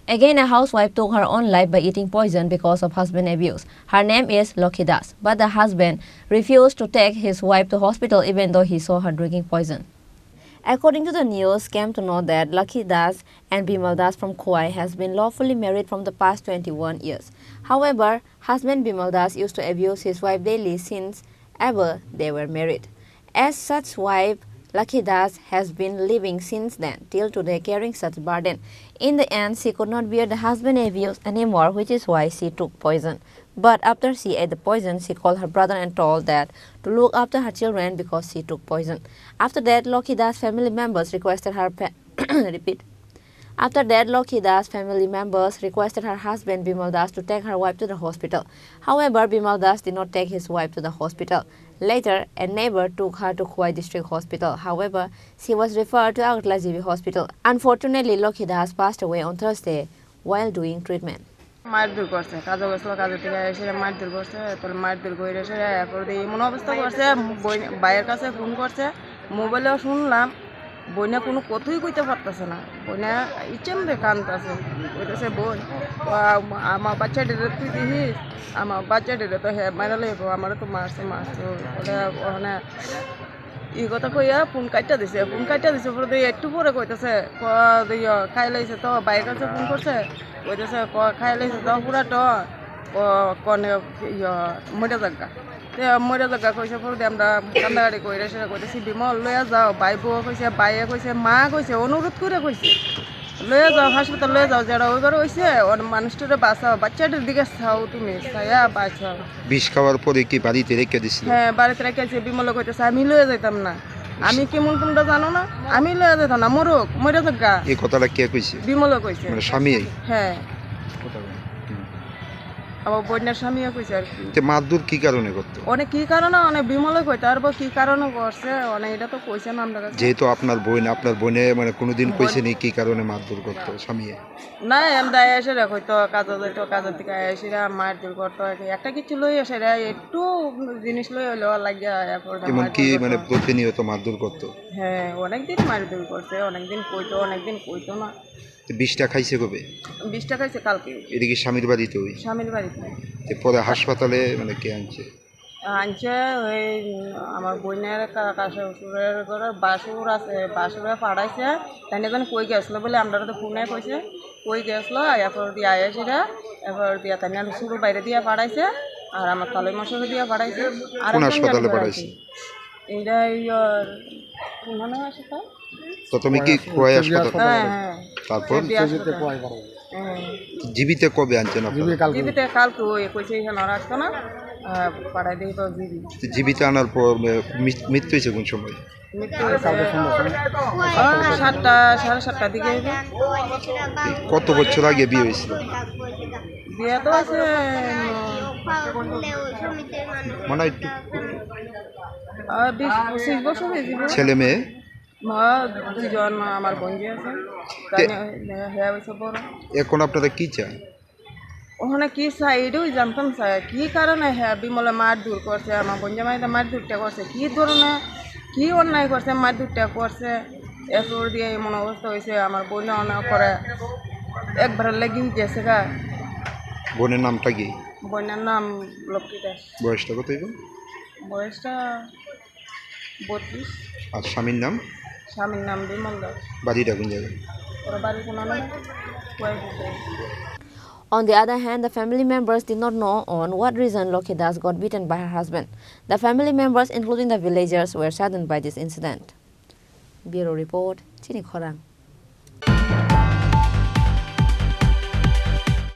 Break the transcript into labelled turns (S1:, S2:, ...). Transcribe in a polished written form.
S1: Again, a housewife took her own life by eating poison because of husband abuse. Her name is Lucky Das, but the husband refused to take his wife to hospital even though he saw her drinking poison. According to the news, came to know that Lucky Das and Bimal Das from Khowai has been lawfully married from the past 21 years. However, husband Bimal Das used to abuse his wife daily since ever they were married. As such wife, Lucky Das has been living since then till today carrying such burden. In the end, she could not bear the husband abuse anymore, which is why she took poison. But after she ate the poison, she called her brother and told that to look after her children because she took poison. After that, Lucky Das family members requested her After that, Lucky Das family members requested her husband Bimal Das to take her wife to the hospital. However, Bimal Das did not take his wife to the hospital. Later, a neighbor took her to Khowai District Hospital. However, she was referred to Agartala GB Hospital. Unfortunately, Lucky Das passed away on Thursday while doing treatment.
S2: মারধর করছে কাজে গেছিল কাজে থেকে এসে মারধর করছে তাহলে মারধর করে এসে এরপর এমন অবস্থা করছে ভাইয়ের কাছে ফোন করছে মোবাইলেও শুনলাম বইনা কোনো কথাই কইতে পারতেছে না বইনা ইচ্ছেন রে কান্দতেছে কইতেছে বোন আমার বাচ্চাটারে তুই দিস আমার বাচ্চাটারে তো হ্যাঁ মারালে আমারও তো মারছে ওখানে এই কথা কইয়া ফোন কাটটা দিছে পরে একটু পরে কইতেছে খাই লাইছে তো বাইরের কাছে ফোন করছে কইতেছে খাই লাইছে তো পুরা তো কনে মরে জায়গা কইছে পরে আমরা কান্দাকাটি কইরে সেটা কইতেছি বিমল লইয়া যাও ভাই বউ কইছে বাইয়ে কইছে মা কইছে অনুরোধ করে কইছে লইয়া যাও হাসপাতাল লইয়া যাও যারা ওইবার হইছে মানুষটারে বাঁচাও বাচ্চাটার দিকে চাও তুমি চাইয়া বাঁচাও
S3: বিষ খাওয়ার পরে কি বাড়িতে রেখে দিছিল?
S2: হ্যাঁ বাড়িতে রেখেছে বিমল কইতেছে আমি লইয়া যাইতাম না আমি কেমন তোমরা জানো না আমি লইয়া যাইতাম না মরে থাকা
S3: এই কথাটা কে কইছে?
S2: বিমল কইছে
S3: মানে স্বামী?
S2: হ্যাঁ আমার বোনের স্বামীও কইছে আর কি
S3: মারধর কি কারণে করতো?
S2: অনেক কি কারণে অনেক বিমলে কইতে আর কি কারণে করছে অনেক এটা তো কইছে না আমরা
S3: যেহেতু আপনার বোনে মানে কোনোদিন কইছে নি কি কারণে মারধর করতো স্বামী?
S2: না আমরা এসে কইতো কাজের থেকে এসে মারধর করতো একটা কিছু লই এসে একটু জিনিস লই হলো লাগিয়া
S3: এমন কি মানে প্রতিনিয়ত মারধর করতো?
S2: হ্যাঁ অনেকদিন মারধর করছে অনেকদিন কইতো না।
S3: বিষটা খাইছে কবে?
S2: বিষটা খাইছে কালকে।
S3: এটা কি স্বামীর বাড়িতে? ওই স্বামীর
S2: বাড়িতে।
S3: পরে হাসপাতালে মানে কে আনছে?
S2: ওই আমার বোনের কাকা শ্বশুরের ঘরে বাসুর আছে বাসুরে পাঠাইছে তাই এখন কই গেছিল বলে আমরা তো ফোনে কইছে কই গেছিলো এরপর দিয়ে আইসিরা এরপর দিয়া তাই শুরু বাইরে দিয়ে পাঠাইছে আর আমার তালে মশাকে দিয়ে পাঠাইছে আর
S3: হাসপাতালে পাঠাইছে
S2: এইটা
S3: তো তুমি কি খোয়াই হাসপাতাল?
S2: হ্যাঁ
S3: তারপর জীবিতে কবে আনছেন?
S2: জীবিতে কালকে ওই কইছে এখানে আর আসতো না পাঠাই দিই তো
S3: জীবিতে আনার পর মৃত্যু হয়েছে কোন সময়?
S2: মৃত্যু হয়েছে 7:30 দিকে।
S3: কত বছর আগে বিয়ে হয়েছিল?
S2: বিয়ে তো আছে
S3: মানে একটু
S2: 20-25 বছর হয়েছিল।
S3: ছেলে মেয়ে?
S2: দুজন আমার বোনজি আছে
S3: এখন আপনারা কি চান?
S2: ওখানে কি চাই এটাও জানতাম চাই কি কারণে হ্যাঁ বিমলে মারধর করছে আমার বোনজা মাইতে মারধরটা করছে কি ধরনের কি অন্যায় করছে মারধরটা করছে এরপর দিয়ে এমন অবস্থা হয়েছে আমার বোনে অনেক করে একবার লেগে গেছে গা।
S3: বোনের নামটা কি?
S2: বোনের নাম লক্ষ্মী দাস।
S3: বয়সটা কত?
S2: বয়সটা 32।
S3: আর স্বামীর নাম?
S2: স্বামীর নাম বিমল দাস।
S3: বাড়িটা কোন জায়গায়?
S2: বাড়ি কোনো না।
S1: On the other hand, the family members did not know on what reason Lucky Das got beaten by her husband. The family members, including the villagers, were saddened by this incident. Bureau Report, Chini Khorang.